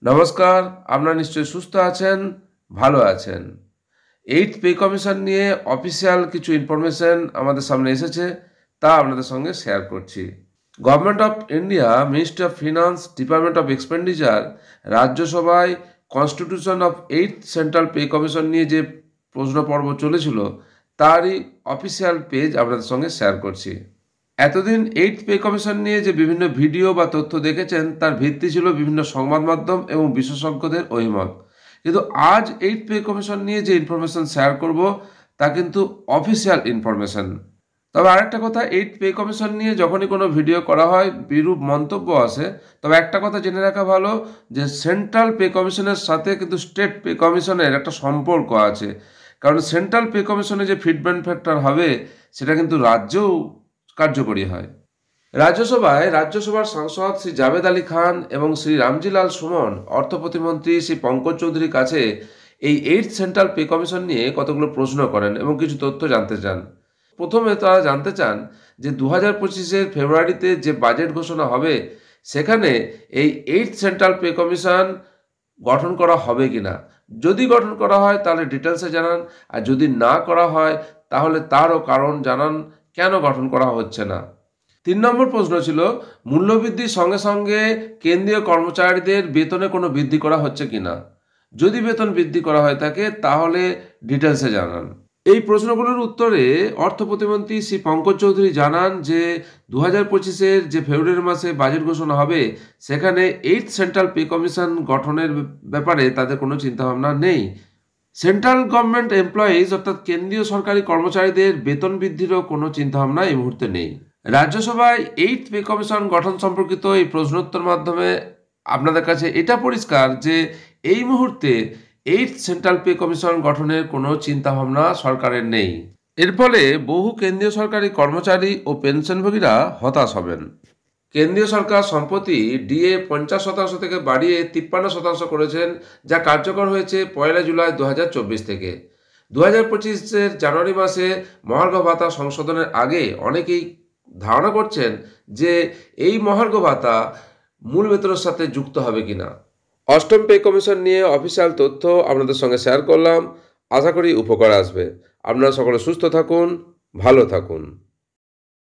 নমস্কার, আপনারা নিশ্চয়ই সুস্থ আছেন, ভালো আছেন। এইট পে কমিশন নিয়ে অফিসিয়াল কিছু ইনফরমেশন আমাদের সামনে এসেছে, তা আপনাদের সঙ্গে শেয়ার করছি। Government of India, ministry of finance, department of expenditure, রাজ্যসভায় constitution of eight central pay commission নিয়ে যে প্রশ্ন পর্ব চলেছিল তারই অফিসিয়াল পেজ আপনাদের সঙ্গে শেয়ার করছি। এতদিন এইট পে কমিশন নিয়ে যে বিভিন্ন ভিডিও বা তথ্য দেখেছেন তার ভিত্তি ছিল বিভিন্ন সংবাদ মাধ্যম এবং বিশেষজ্ঞদের অভিমত, কিন্তু আজ এইট পে কমিশন নিয়ে যে ইনফরমেশন শেয়ার করব তা কিন্তু অফিসিয়াল ইনফরমেশন। তবে আরেকটা কথা, এইট পে কমিশন নিয়ে যখনই কোনো ভিডিও করা হয় বিরূপ মন্তব্য আসে, তবে একটা কথা জেনে রাখা ভালো যে সেন্ট্রাল পে কমিশনের সাথে কিন্তু স্টেট পে কমিশনের একটা সম্পর্ক আছে। কারণ সেন্ট্রাল পে কমিশনে যে ফিডব্যাক ফ্যাক্টর হবে সেটা কিন্তু রাজ্যেও কার্যকরী হয়। রাজ্যসভার সাংসদ শ্রী জাভেদ আলী খান এবং শ্রী রামজিলাল সুমন অর্থ প্রতিমন্ত্রী শ্রী পঙ্কজ চৌধুরীর কাছে এই এইট সেন্ট্রাল পে কমিশন নিয়ে কতগুলো প্রশ্ন করেন এবং কিছু তথ্য জানতে চান। প্রথমে তারা জানতে চান যে 2025 ফেব্রুয়ারিতে যে বাজেট ঘোষণা হবে সেখানে এই এইট সেন্ট্রাল পে কমিশন গঠন করা হবে কিনা। যদি গঠন করা হয় তাহলে ডিটেলসে জানান, আর যদি না করা হয় তাহলে তারও কারণ জানান কেন গঠন করা হচ্ছে না। 3 নম্বর প্রশ্ন ছিল মূল্যবৃদ্ধির সঙ্গে সঙ্গে কেন্দ্রীয় কর্মচারীদের বেতনে কোনো বৃদ্ধি করা হচ্ছে কিনা। যদি বেতন বৃদ্ধি করা হয়ে থাকে তাহলে ডিটেলসে জানান। এই প্রশ্নগুলোর উত্তরে অর্থ প্রতিমন্ত্রী শ্রী পঙ্কজ চৌধুরী জানান যে 2025 যে ফেব্রুয়ারি মাসে বাজেট ঘোষণা হবে সেখানে এইট সেন্ট্রাল পে কমিশন গঠনের ব্যাপারে তাদের কোনো চিন্তাভাবনা নেই। সেন্ট্রাল গভর্নমেন্ট এমপ্লয়িজ অর্থাৎ কেন্দ্রীয় সরকারি কর্মচারীদের বেতন বৃদ্ধিরও কোনো চিন্তাভাবনা এই মুহূর্তে নেই। রাজ্যসভায় এইট পে কমিশন গঠন সম্পর্কিত এই প্রশ্নোত্তর মাধ্যমে আপনাদের কাছে এটা পরিষ্কার যে এই মুহূর্তে এইট সেন্ট্রাল পে কমিশন গঠনের কোনো চিন্তাভাবনা সরকারের নেই। এর ফলে বহু কেন্দ্রীয় সরকারি কর্মচারী ও পেনশনভোগীরা হতাশ হবেন। কেন্দ্রীয় সরকার সম্প্রতি ডিএ 50% থেকে বাড়িয়ে 53% করেছেন, যা কার্যকর হয়েছে 1 জুলাই 2024 থেকে। 2025 জানুয়ারি মাসে মহার্ঘ ভাতা সংশোধনের আগে অনেকেই ধারণা করছেন যে এই মহার্ঘ ভাতা মূল বেতনের সাথে যুক্ত হবে কিনা। অষ্টম পে কমিশন নিয়ে অফিসিয়াল তথ্য আপনাদের সঙ্গে শেয়ার করলাম, আশা করি উপকার আসবে। আপনারা সকলে সুস্থ থাকুন, ভালো থাকুন।